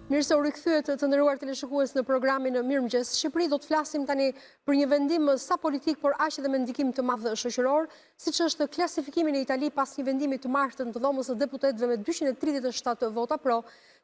Mirë se u rikthyet të nderuar teleshikues në programin Mirëmëngjes Shqipëri, do të flasim tani për një vendim sa politik, por aq edhe me ndikim të madh shoqëror, siç është klasifikimi në Itali pas një vendimi të martën të Dhomës së Deputetëve me 237 vota pro,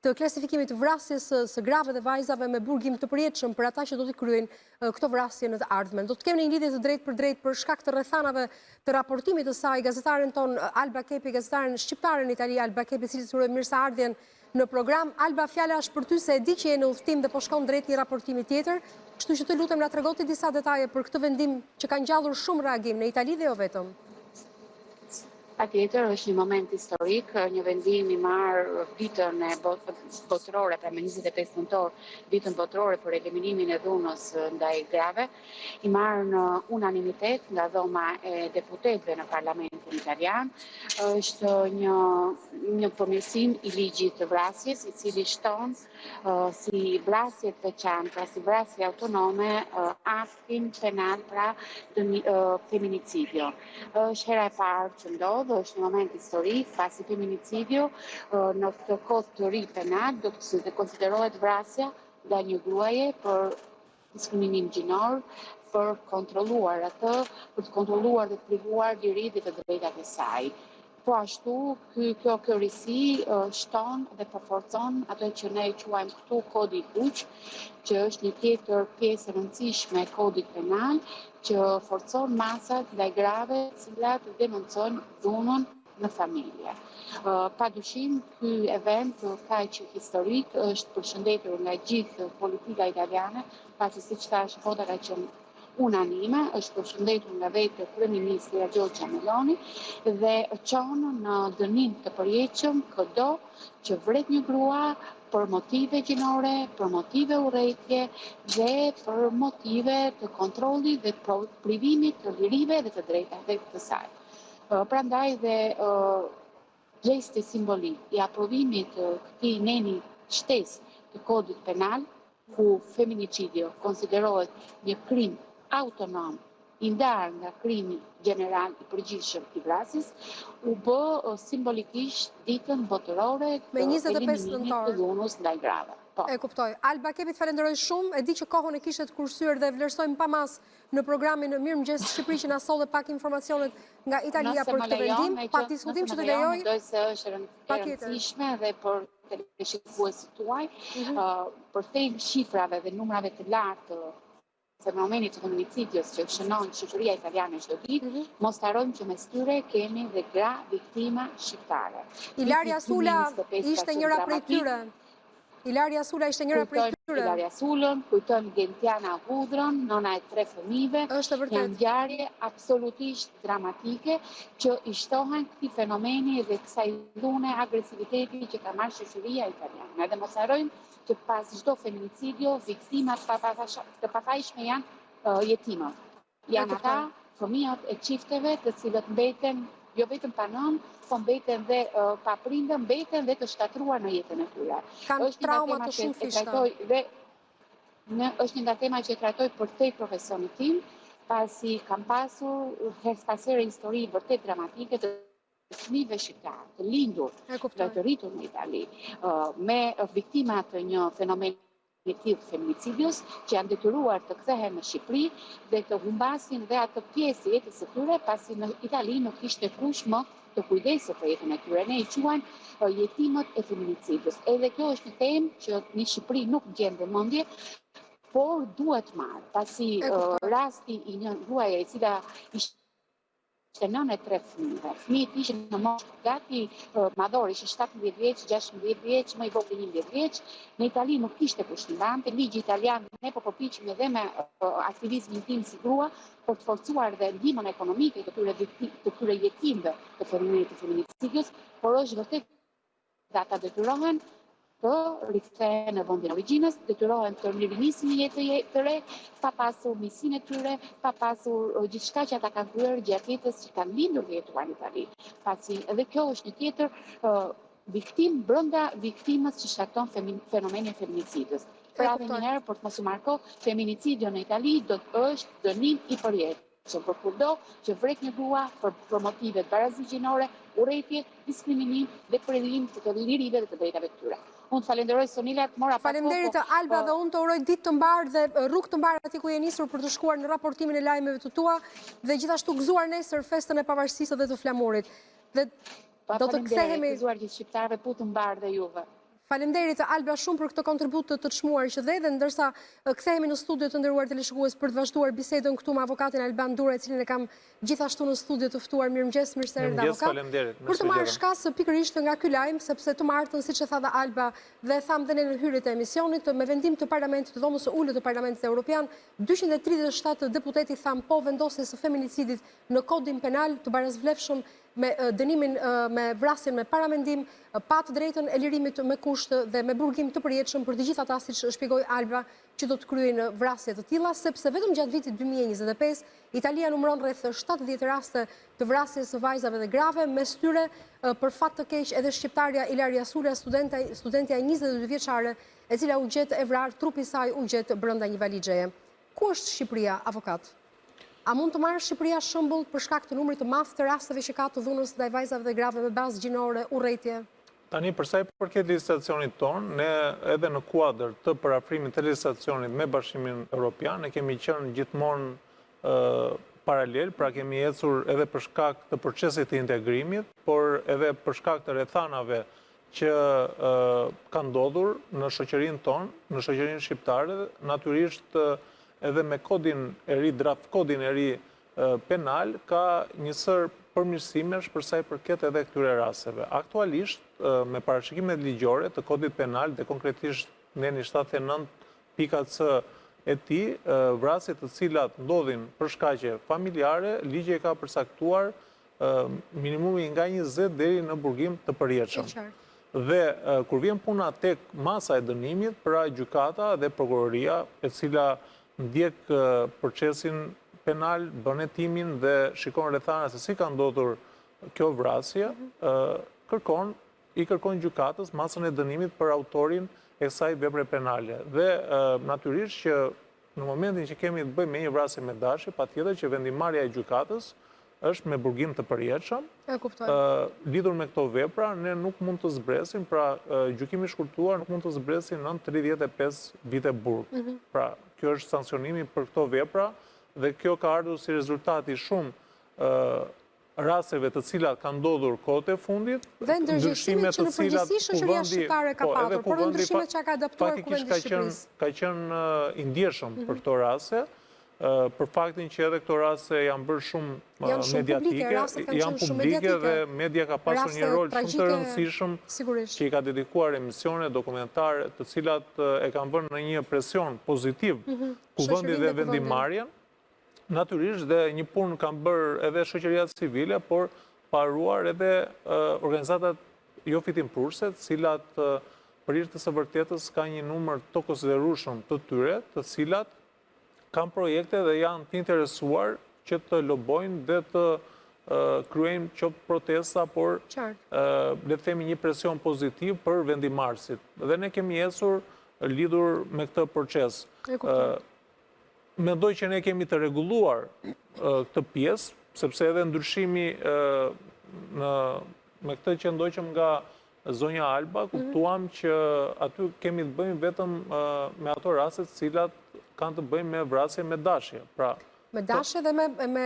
të klasifikimit të vrasjes së grave dhe vajzave me burgim të përjetshëm për ata që do të kryejnë këto vrasje në të ardhmen. Do të kemi një lidhje të drejtë për drejtë për shkak të rrethanave të raportimit të saj gazetaren ton Alba Kepi, gazetaren shqiptare në Itali, Alba Kepi, i cili uroj mirëseardhjen në program. Alba, fjala është për ty se e di që je në udhëtim dhe po shkon drejt një raportimi tjetër, kështu që të lutem na tregoti disa detaje për këtë vendim që ka ngjallur shumë reagim në Itali dhe jo vetëm. Patjetër, është një moment historik, një vendim i marrë vitën e botërore, pra me 25 nëntor, vitën botërore për eliminimin e dhunës ndaj grave, i marrë në unanimitet nga Dhoma e Deputetëve në Parlamentin Italian. Është një përmirësim i ligjit të vrasjes, i cili shton si vrasje të veçanta, si vrasje autonome, aktin penal, pra feminicidio. Është hera e parë që ndodh, është një moment historik, pasi feminicidio në këtë kod të ri penal do të konsiderohet vrasja nga një gruaje për diskriminim gjinor, për kontrolluar atë, për të kontrolluar dhe të privuar lirit dhe të drejtat e saj. Po ashtu, kjo risi shton dhe përforcon ato që ne quajmë këtu kodi i kuq, që është një tjetër pjesë e rëndësishme e kodit penal, që forcon masat ndaj grave, cilat denoncojnë dhunën në familje. Padyshim, ky event kaq historik është përshëndetur nga gjithë politika italiane, pasi siç thash, vota ka qenë unanime, është përshëndetur nga vetë kryeministri Giorgia Meloni dhe çon në dënim të përjetshëm çdo që vret një grua për motive gjinore, për motive urrejtje dhe për motive të kontrollit dhe privimit të lirive dhe të drejtave të saj. Prandaj dhe gjesti simbolik i aprovimit të këtij neni shtesë të kodit penal, ku feminicidio konsiderohet një krim autonom i ndarë nga krimi general i përgjithshëm i vrasjes, u bë simbolikisht ditën botërore të eliminimit të dhunës ndaj grave. E kuptoj. Alba Kepi, falenderoj shumë. E di që kohën e kishe të kursyer dhe vlerësojmë pa mas në programin në Mirëmëngjes Shqipëri që na solli pak informacionet nga Italia për këtë vendim. Pa diskutim që të lejoj. Mendoj se është e rëndësishme dhe për teleshikuesit tuaj, për thejnë shifrave dhe numrave të lartë fenomenit të feminicidios që shënon shoqëria italiane çdo ditë, mos harrojmë që mes tyre kemi dhe gra viktima shqiptare. Ilaria Sula ishte njëra prej tyre. Ilaria Sulën, kujtojmë Gentiana Hudron, nëna e 3 fëmijëve, janë ngjarje absolutisht dramatike që i shtohen këtij fenomeni dhe kësaj dhune agresiviteti që ka marrë shoqëria italiane. Dhe mos harrojmë që pas çdo feminicidio, viktimat të pafajshme janë jetimët. Janë ata fëmijët e çifteve të cilët mbeten jo vetëm pa nënë, po mbeten dhe pa prindër, mbeten dhe të shtatruar në jetën e tyre. Kanë trauma të shumëfishta. Është një nga temat që trajtoj për te profesionit tim, pasi kam pasur pas here histori vërtet dramatike të fëmijëve shqiptar, të lindur, të rritur në Itali, me viktima të një fenomeni feminicidios që janë detyruar të kthehen në Shqipëri dhe të humbasin dhe atë pjesë e jetës së tyre, pasi në Itali nuk kishte kush më të kujdesë për jetën e tyre. Ne i quajmë jetimët e feminicidios. Edhe kjo është një temë që në Shqipëri nuk gjen vëmendje, por duhet marrë, pasi rasti i një gruaje e cila ishte nënë e 3 fëmijëve. Fëmijët ishin në moshë gati madhor, ishin 17 vjeç, 16 vjeç, më i vogël 11 vjeç. Në Itali nuk kishte kush t'i mbante. Ligji italian, ne po përpiqemi edhe me aktivizmin tim si grua për të forcuar dhe ndihmën ekonomike të këtyre jetimëve të feminicidios, por është vërtet dhe ata detyrohen të rikthehen në vendin origjinës, detyrohen të rinisin një jetë të re, pa pasur misin e tyre, pa pasur gjithçka që ata kanë kryer gjatë jetës që kanë lindur dhe jetuar në Itali. Pasi edhe kjo është një tjetër viktim brenda viktimës që shkakton fenomeni i feminicidios. Pra edhe një herë për të mos u marko, feminicidio në Itali do të është dënim i përjetshëm për kudo që vrek një grua për motive të barazi gjinore, urrejtje, diskriminim dhe privim të lirive dhe të drejtave të tyre. Unë falenderoj Sonilat, mora pak Faleminderit Alba dhe unë të uroj ditë të mbarë dhe rrugë të mbarë ati ku je nisur për të shkuar në raportimin e lajmeve të tua dhe gjithashtu gëzuar nesër festën e pavarësisë dhe të flamurit. Dhe do të kthehemi gëzuar gjithë shqiptarëve, putë mbarë dhe juve. Faleminderit Alba shumë për këtë kontribut të çmuar që dhe ndërsa kthehemi në studio të nderuar teleshikues për të vazhduar bisedën këtu me avokatin Alban Dura, i cilin e kam gjithashtu në studio të ftuar. Mirëmëngjes, mirë se erdha avokat. Për të marrë shkas pikërisht nga ky lajm, sepse të martën, siç e tha dhe Alba dhe tham dhe në hyrjet e emisionit, me vendim të Parlamentit të Dhomës së Ulët të Parlamentit Evropian, 237 deputeti tham po vendosjes së feminicidit në kodin penal të barazvlefshëm me dënimin me vrasjen me paramendim, pa të drejtën e lirimit me kusht dhe me burgim të përjetshëm për të gjithë ata, siç shpjegoi Alba, që do të kryejnë vrasje të tilla, sepse vetëm gjatë vitit 2025 Italia numëron rreth 70 raste të vrasjes së vajzave dhe grave, mes tyre për fat të keq edhe shqiptarja Ilaria Sula, studentja 22 vjeçare, e cila u gjet e vrarë, trupi i saj u gjet brenda një valixheje. Ku është Shqipëria, avokat? A mund të marrë Shqipëria shembull për shkak të numrit të madh të rasteve që ka të dhunës ndaj vajzave dhe grave me bazë gjinore, urrëtie? Tani, për sa i përket legjislacionit tonë, ne edhe në kuadër të parafrimit të legjislacionit me Bashkimin Evropian, ne kemi qenë gjithmonë paralel, pra kemi ecur edhe për shkak të procesit të integrimit, por edhe për shkak të rrethanave që ka ndodhur në shoqërinë tonë, në shoqërinë shqiptare, natyrisht edhe me kodin e ri, draft kodin e ri penal, ka njësër përmirësimesh për sa i përket edhe këtyre rasteve. Aktualisht, me parashikimet ligjore të kodit penal dhe konkretisht neni 79.c e tij, vrasjet të cilat ndodhin për shkaqe familjare, ligji e ka përcaktuar minimumi nga 20 deri në burgim të përjetshëm. Dhe kur vjen puna tek masa e dënimit, pra gjykata dhe prokuroria, e cila ndjek procesin penal, bën hetimin dhe shikon rrethana se si ka ndodhur kjo vrasje, i kërkon gjykatës masën e dënimit për autorin e kësaj vepre penale. Dhe natyrisht që në momentin që kemi të bëjmë me një vrasje me dashje, patjetër që vendimarrja e gjykatës është me burgim të përjetshëm. Lidhur me këto vepra, ne nuk mund të zbresim, pra gjykimi i shkurtuar nuk mund të zbresim nën 35 vite burg. Pra, kjo është sankcionimi për këto vepra dhe kjo ka ardhur si rezultati shumë rasteve të cilat kanë ndodhur kohët e fundit, dhe ndërgjegjësimet që në përgjithësi shoqëria shqiptare ka patur, por ndryshimet që ka adaptuar Kuvendi i Shqipërisë. Ka qenë i ndjeshëm për këto raste, për faktin që edhe këto raste janë bërë shumë mediatike, janë publike dhe media ka pasur një rol shumë të rëndësishëm që i ka dedikuar emisione dokumentare të cilat e kanë bërë në një presion pozitiv Kuvendi dhe vendimarrjen. Natyrisht dhe një punë kanë bërë edhe shoqëria civile, por paruar edhe organizatat jo fitimprurse, të cilat për hir të së vërtetës ka një numër të konsiderueshëm të tyre, të cilat kanë projekte dhe janë të interesuar që të lobojnë dhe të kryejnë qoftë protesta, por le të themi një presion pozitiv për vendimarrësit. Dhe ne kemi ecur lidhur me këtë proces. Mendoj që ne kemi të rregulluar këtë pjesë, sepse edhe ndryshimi me këtë që ndoqëm nga zonja Alba, kuptuam që aty kemi të bëjmë vetëm me ato raste të cilat kanë të bëjmë me vrasje me dashje. Me dashje dhe me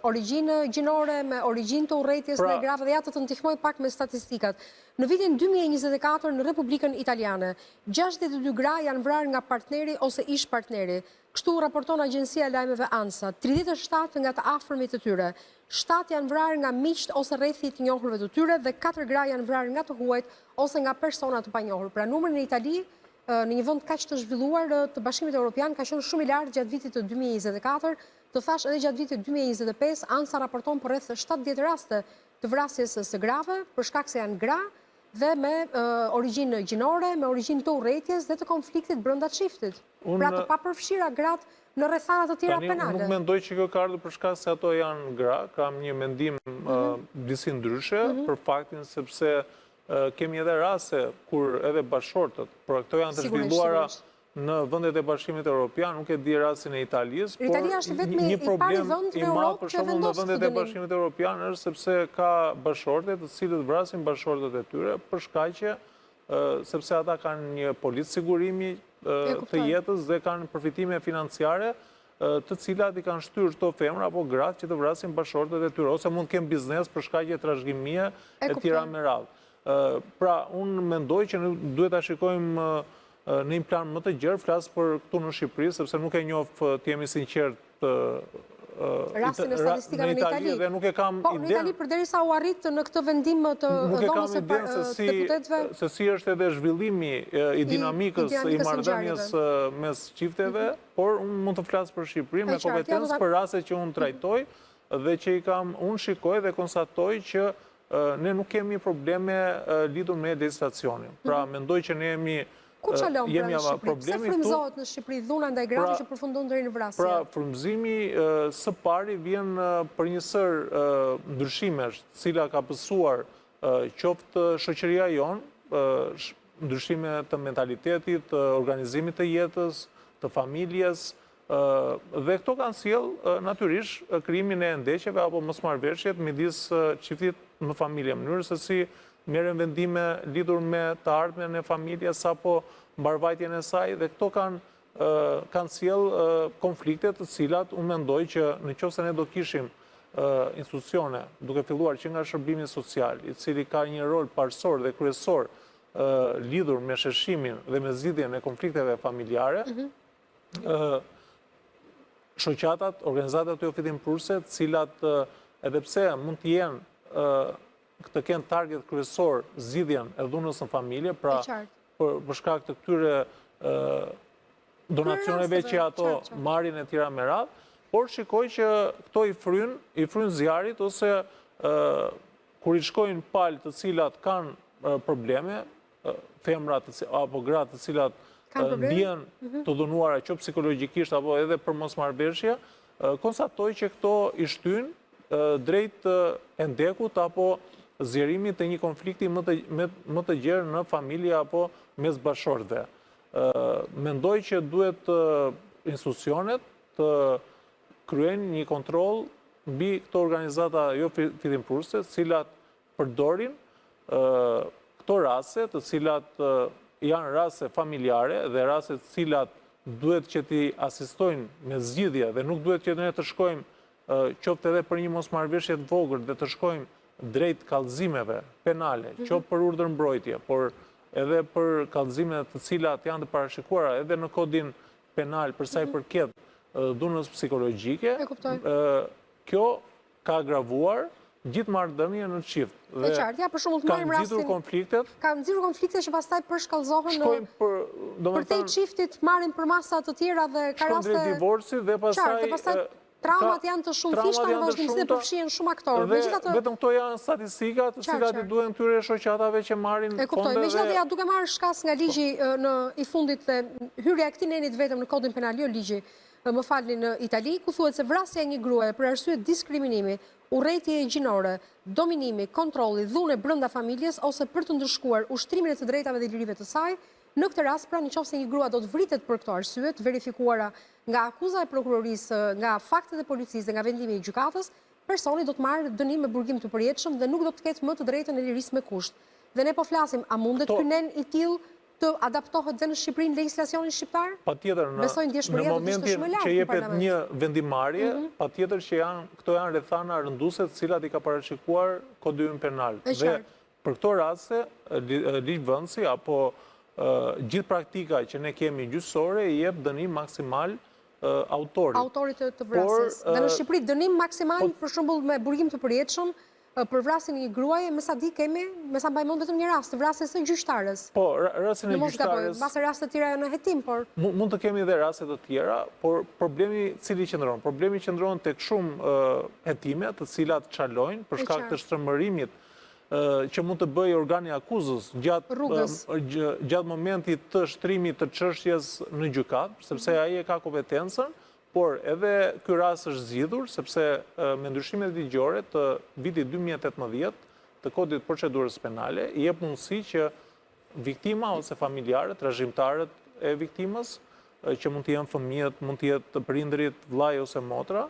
origjinë gjinore, me origjinë të urrëties dhe grave, dhe ja të ndihmoj pak me statistikat. Në vitin 2024 në Republikën Italiane, 62 gra janë vrarë nga partneri ose ish partneri. Kështu raporton agjencia e lajmeve ANSA, 37 nga të afërmit të tyre, 7 janë vrarë nga miqt ose rrethit të njohurve të tyre dhe 4 gra janë vrarë nga të huajt ose nga persona të panjohur. Pra numri në Itali në një vend kaq të zhvilluar të Bashkimit Evropian ka qenë shumë i lartë gjatë vitit të 2024, të thash edhe gjatë vitit 2025, ANSA raporton për rreth 70 raste të vrasjes së grave për shkak se janë gra dhe me origjinë gjinore, me origjinë të urrëties dhe të konfliktit brenda çiftit. Pra të papërfshira gratë në rrethana të tjera penale. Nuk mendoj që kjo ka ardhur për shkak se ato janë gra, kam një mendim disi ndryshe për faktin sepse kemi edhe raste kur edhe bashortët, por këto janë të zhvilluara në vendet e Bashkimit Evropian, nuk e di rastin e Italisë, por një problem i madh për shembull në vendet e Bashkimit Evropian është sepse ka bashortë të cilët vrasin bashortët e tyre për shkaqe sepse ata kanë një policë sigurimi të jetës dhe kanë përfitime financiare të cilat i kanë shtyrë këto femra apo gratë që të vrasin bashkëshortet e tyre, ose mund të kenë biznes për shkaqe trashëgimie e tjera me radhë. Pra, unë mendoj që duhet ta shikojmë në një plan më të gjerë, flas për këtu në Shqipëri, sepse nuk e njoh, të jemi sinqert, rastin e statistikave në Itali. Dhe nuk e kam iden. Në Itali përderisa u arrit në këtë vendim të dhomës së deputetëve, se si është edhe zhvillimi i dinamikës i marrëdhënies mes çifteve, por unë mund të flas për Shqipërinë me kompetencë për raste që unë trajtoj dhe që unë shikoj dhe konstatoj që ne nuk kemi probleme lidhur me legislacionin. Pra, mendoj që ne jemi Ku qalon pra në Shqipëri? Pse frymëzohet në Shqipëri dhuna ndaj grave që përfundon deri në vrasje? Pra, frymëzimi së pari vjen për një sër ndryshimesh, cila ka pësuar qoftë shoqëria jonë, ndryshime të mentalitetit, të organizimit të jetës, të familjes, dhe këto kanë sjellë natyrisht krijimin e ndeqeve apo mosmarrveshjet midis çiftit në familje, në mënyrë se si merren vendime lidhur me të ardhmen e familjes apo mbarvajtjen e saj, dhe këto kanë sjellë konflikte të cilat unë mendoj që nëse ne do kishim institucione, duke filluar që nga shërbimi social, i cili ka një rol parësor dhe kryesor lidhur me shërshimin dhe me zgjidhjen e konflikteve familjare, shoqatat, organizatat jo fitimprurse, të cilat edhe pse mund të jenë të kenë target kryesor zgjidhjen e dhunës në familje, pra për shkak të këtyre donacioneve që ato marrin e tjera me radhë, por shikoj që këto i fryn zjarit, ose kur i shkojnë palë të cilat kanë probleme, femrat apo gratë të cilat ndjen të dhunuara që psikologjikisht apo edhe për mosmarrveshje, konstatoj që këto i shtyn drejt e ndekut apo zgjerimit të një konflikti më të gjerë në familje apo mes bashkëshortëve. Mendoj që duhet institucionet të kryejnë një kontroll mbi këto organizata jo fitimprurse, të cilat përdorin këto raste, të cilat janë raste familjare dhe raste të cilat duhet që t'i asistojnë me zgjidhje dhe nuk duhet që ne të shkojmë qoftë edhe për një mosmarrveshje të vogël dhe të shkojmë drejt kallëzimeve penale, qoftë për urdhër mbrojtje, por edhe për kallëzime të cilat janë të parashikuara edhe në kodin penal për sa i përket dhunës psikologjike, kjo ka agravuar gjithë marrëdhënien në çift. E qartë, ja, për shembull, të marrim rastin. Ka nxirur konflikte që pastaj përshkallëzohen për te çiftit, marrin për masa të tjera dhe ka raste shkojnë drejt divorcit dhe pastaj traumat janë të shumëfishta në vazhdimsi dhe përfshihen shumë aktorë. Vetëm këto janë statistikat të cilat i duhen këtyre shoqatave që marrin fonde. E kuptoj, megjithatë ja duke marrë shkas nga ligji i fundit dhe hyrja e këtij nenit vetëm në kodin penal, jo ligji, më falni, në Itali, ku thuhet se vrasja e një gruaje për arsye diskriminimi, urrëtie gjinore, dominimi, kontrolli, dhunë brenda familjes ose për të ndëshkuar ushtrimin e të drejtave dhe lirive të saj, në këtë rast, pra nëse një grua do të vritet për këto arsye, të verifikuara nga akuza e prokurorisë, nga faktet e policisë dhe nga vendimi i gjykatës, personi do të marrë dënim me burgim të përjetshëm dhe nuk do të ketë më të drejtën e lirisë me kusht. Dhe ne po flasim, a mundet ky nen i tillë të adaptohet dhe në Shqipëri në legjislacionin shqiptar? Patjetër, në momentin që jepet një vendimarrje, patjetër që këto janë rrethana rënduese të cilat i ka parashikuar Kodi Ynë Penal. Dhe për këto raste, ligjvënësi apo gjithë praktika që ne kemi gjyqësore i jep dënim maksimal autorit. Autorit të vrasjes. Dhe në Shqipëri dënim maksimal, për shembull me burgim të përjetshëm, për vrasjen e një gruaje, me sa di kemi, me sa mbaj mend vetëm një rast, vrasjes së gjyqtares. Po, rastin e gjyqtares. Mbase raste të tjera janë në hetim, por mund të kemi edhe raste të tjera, por problemi cili qëndron? Problemi qëndron tek shumë hetime, të cilat çalojnë për shkak të shtrëmbërimit që mund të bëjë organi akuzës gjatë momentit të shtrimit të çështjes në gjykat, sepse ai e ka kompetencën, por edhe ky rast është zgjidhur sepse me ndryshimet ligjore të vitit 2018 të Kodit të Procedurës Penale i jep mundësi që viktima ose familjarët, trashëgimtarët e viktimës, që mund të jenë fëmijët, mund të jetë prindrit, vllai ose motra,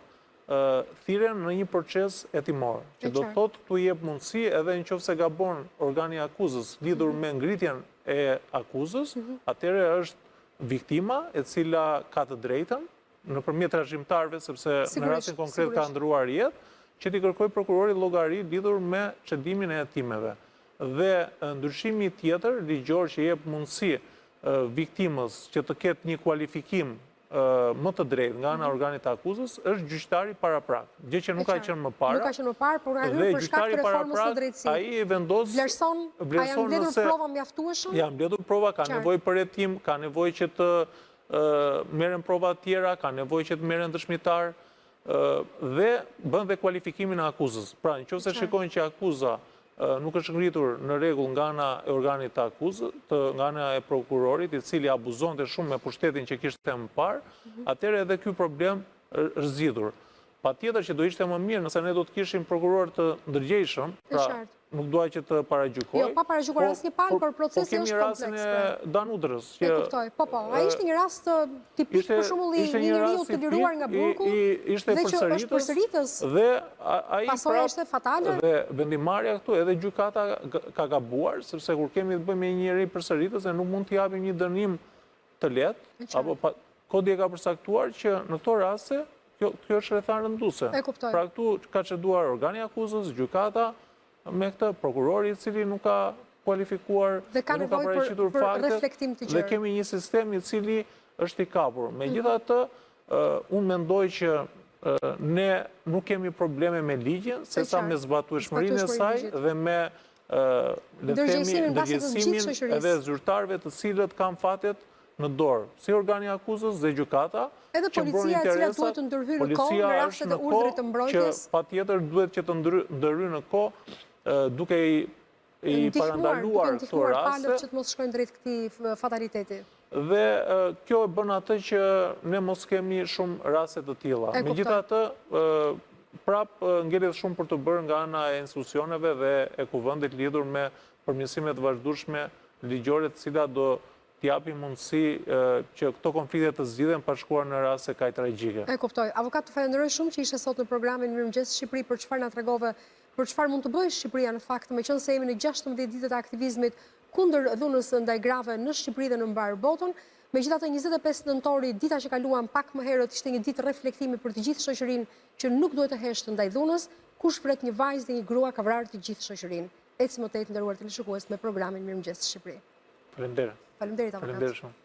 thiren në një proces hetimor, që do të thotë këtu jep mundësi edhe nëse gabon organi akuzës lidhur me ngritjen e akuzës, atëherë është viktima e cila ka të drejtën nëpërmjet trashëgimtarëve, sepse në rastin konkret ka ndëruar jetë, që t'i kërkoj prokurori llogari lidhur me çdimin e hetimeve. Dhe ndryshimi tjetër ligjor që jep mundësi viktimës që të ketë një kualifikim më të drejtë nga ana organit të akuzës është gjyqtari paraprak, gjë që nuk ka qenë më para. Nuk ka qenë më parë, por nga hyrë për shkak të reformës së drejtësisë. Ai vendos vlerëson a janë mbledhur prova mjaftueshme? Janë mbledhur prova, ka nevojë për hetim, ka nevojë që të merren prova të tjera, ka nevojë që të merren dëshmitar dhe bën dhe kualifikimin e akuzës. Pra, nëse shikojnë që akuza nuk është ngritur në rregull nga ana e organit të akuzës, nga ana e prokurorit, i cili abuzonte shumë me pushtetin që kishte më parë, atëherë edhe ky problem është zgjidhur. Patjetër që do ishte më mirë nëse ne do të kishim prokuror të ndërgjegjshëm, pra nuk dua që të paragjykoj. Jo, pa paragjykuar asnjë palë, por procesi është kompleks. Po kemi rastin e Danudrës, që e kuptoj. Po, ai ishte një rast tipik për shembull i një njeriu të liruar nga burgu, ishte përsëritës. Dhe ai pasojë ishte fatale. Dhe vendimarrja këtu edhe gjykata ka gabuar, sepse kur kemi të bëjmë me një njerëz përsëritës, nuk mund t'i japim një dënim të lehtë, apo kodi e ka përcaktuar që në këto raste kjo është rrethan rënduese. Pra këtu ka çeduar organi i akuzës, gjykata me këtë prokurori i cili nuk ka kualifikuar dhe ka nevojë për reflektim të gjerë. Dhe kemi një sistem i cili është i kapur. Megjithatë, unë mendoj që ne nuk kemi probleme me ligjin, sesa me zbatueshmërinë e saj dhe me ndërgjegjësimin edhe zyrtarëve të cilët kanë fatet në dorë, si organi akuzës dhe gjykata. Edhe policia e cila duhet të ndërhyjë në kohë në rastet e urdhrit të mbrojtjes. Që patjetër duhet që të ndërhyjë në kohë duke i parandaluar këto raste që të mos shkojnë drejt këtij fataliteti. Dhe kjo bën atë që ne mos kemi shumë raste të tilla. Megjithatë, prap ngelet shumë për të bërë nga ana e institucioneve dhe e kuvendit lidhur me përmirësime të vazhdueshme ligjore, të cilat do t'japin mundësi që këto konflikte të zgjidhen pa shkuar në raste kaq tragjike. E kuptoj. Avokat, të falenderoj shumë që ishe sot në programin Mirëmëngjes Shqipëri për çfarë na tregove, për çfarë mund të bëjë Shqipëria në fakt, meqense jemi në 16 ditët e aktivizmit kundër dhunës ndaj grave në Shqipëri dhe në mbar botën. Megjithatë, 25 nëntori, dita që kaluam pak më herët, ishte një ditë reflektimi për të gjithë shoqërinë që nuk duhet të heshtë ndaj dhunës. Kush vret një vajzë dhe një grua ka vrarë të gjithë shoqërinë. Eci më tej të nderuar teleshikues me programin Mirëmëngjes Shqipëri. Faleminderit. Faleminderit, avokat. Faleminderit shumë.